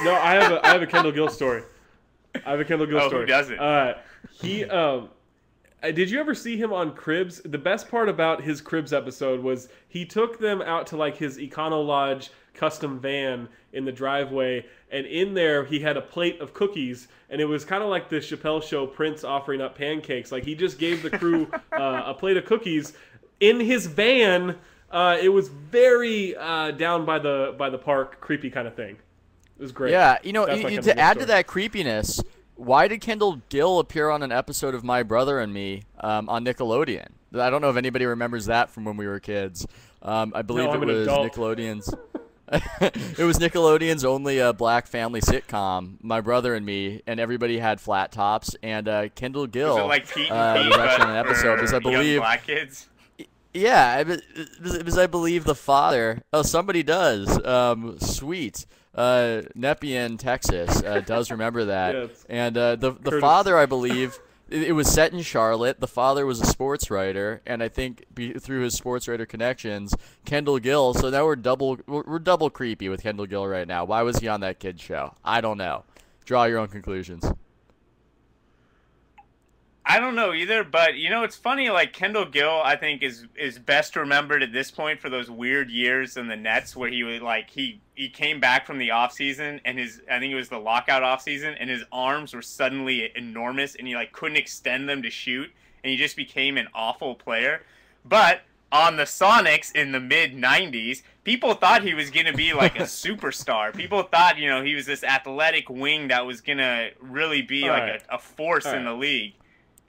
No, I have a Kendall Gill story. I have a Kendall Gill story. Who doesn't? He did you ever see him on Cribs? The best part about his Cribs episode was he took them out to like his Econo Lodge custom van in the driveway, and in there he had a plate of cookies, and it was kind of like the Chappelle Show Prince offering up pancakes. Like he just gave the crew a plate of cookies in his van. It was very down by the park, creepy kind of thing. It was great. Yeah, To add to that creepiness, why did Kendall Gill appear on an episode of My Brother and Me on Nickelodeon? I don't know if anybody remembers that from when we were kids. I believe it was Nickelodeon's. It was Nickelodeon's only black family sitcom, My Brother and Me, and everybody had flat tops. And Kendall Gill was it like Pete and Pete, was actually on an episode because I believe black kids. Yeah, it was I believe the father. Oh, somebody does. Sweet. Nepean, Texas, does remember that. Yes. And the father, I believe, it was set in Charlotte. The father was a sports writer, and I think through his sports writer connections, Kendall Gill. So now we're double creepy with Kendall Gill right now. Why was he on that kid's show? I don't know. Draw your own conclusions. I don't know either, but it's funny. Like Kendall Gill, I think is best remembered at this point for those weird years in the Nets where he was like he came back from the off season and I think it was the lockout off season, and his arms were suddenly enormous and he like couldn't extend them to shoot, and he just became an awful player. But on the Sonics in the mid '90s, people thought he was gonna be like a superstar. People thought he was this athletic wing that was gonna really be like a force in the league.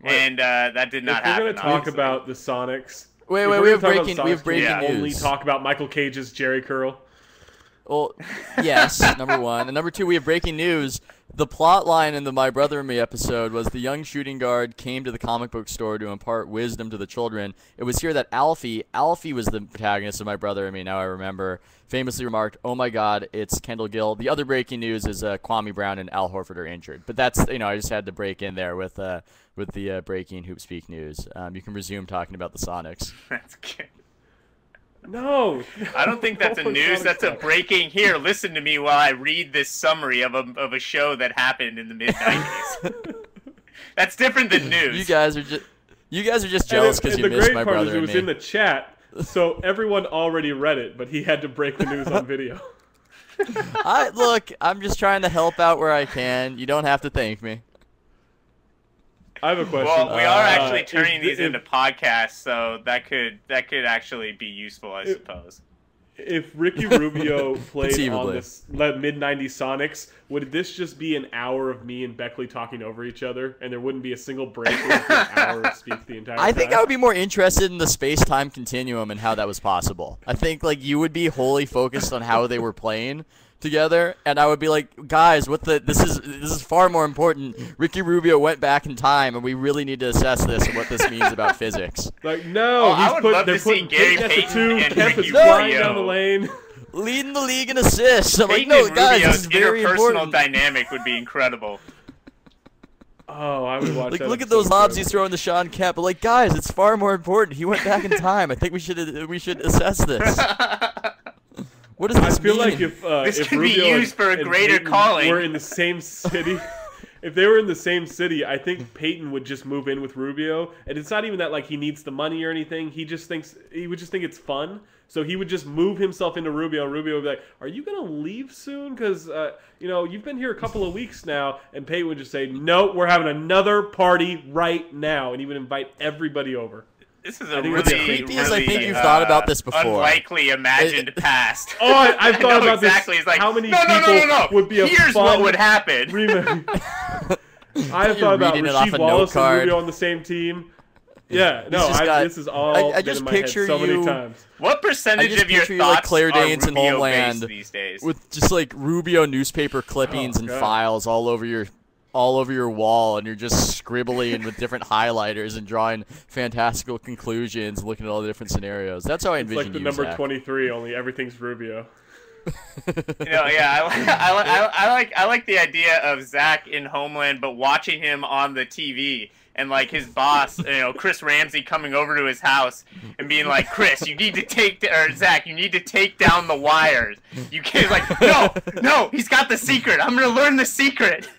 And that did not happen. We're going to talk about the Sonics. Wait, we have breaking news. Only talk about Michael Cage's Jerry Curl. Well, yes, number one. And number two, we have breaking news. The plot line in the My Brother and Me episode was the young shooting guard came to the comic book store to impart wisdom to the children. It was here that Alfie was the protagonist of My Brother and Me, now I remember, famously remarked, "Oh my God, it's Kendall Gill." The other breaking news is Kwame Brown and Al Horford are injured. But that's, I just had to break in there with the breaking HoopSpeak news. You can resume talking about the Sonics. That's good. No, I don't think that's a news. That's a breaking. Here, listen to me while I read this summary of a show that happened in the mid '90s. That's different than news. You guys are just jealous because you missed My Brother and Me. It was in the chat, so everyone already read it, but he had to break the news on video. Look, I'm just trying to help out where I can. You don't have to thank me. I have a question. Well, we are actually turning these into podcasts, so that could actually be useful, I suppose. If Ricky Rubio played on this mid-90s Sonics, would this just be an hour of me and Beckley talking over each other, and there wouldn't be a single break? It would be an hour of speak the entire time? I think I would be more interested in the space-time continuum and how that was possible. I think you would be wholly focused on how they were playing together, and I would be like, guys, this is far more important. Ricky Rubio went back in time, and we really need to assess this and what this means about physics. Like, no, they're putting Gary Payton and Kemp is flying down the lane, leading the league in assists. I'm Payton like, no, and guys, Rubio's this is very important. interpersonal dynamic would be incredible. Oh, I would watch that. Look at those lobs he's throwing to Sean Kemp. But guys, it's far more important. He went back in time. I think we should assess this. What does this mean? I feel like if this can Rubio be used for a greater Payton calling. were in the same city, if they were in the same city, I think Payton would just move in with Rubio, and it's not even that he needs the money or anything. He would just think it's fun, so he would just move himself into Rubio. And Rubio would be like, "Are you gonna leave soon? Because you've been here a couple of weeks now." And Payton would just say, "No, we're having another party right now," and he would invite everybody over. This is a really, what's creepy is I think you've thought about this before. Unlikely imagined past. Oh, I've thought about exactly. this. It's like, how many no, people would be a Here's fun what would happen. I've thought about Rasheed Wallace and Rubio on the same team. Yeah, no, this is all I just in my picture head so many times. What percentage of your thoughts Claire Danes are in Homeland these days? With just Rubio newspaper clippings and files all over your wall, and you're just scribbling with different highlighters and drawing fantastical conclusions, looking at all the different scenarios. That's how I envision It's like the number Zach. 23, only everything's Rubio. I like the idea of Zach in Homeland, but watching him on the TV and like his boss, Chris Ramsey, coming over to his house and being like, Chris, you need to Zach, you need to take down the wires. You can't, like, no, he's got the secret. I'm gonna learn the secret.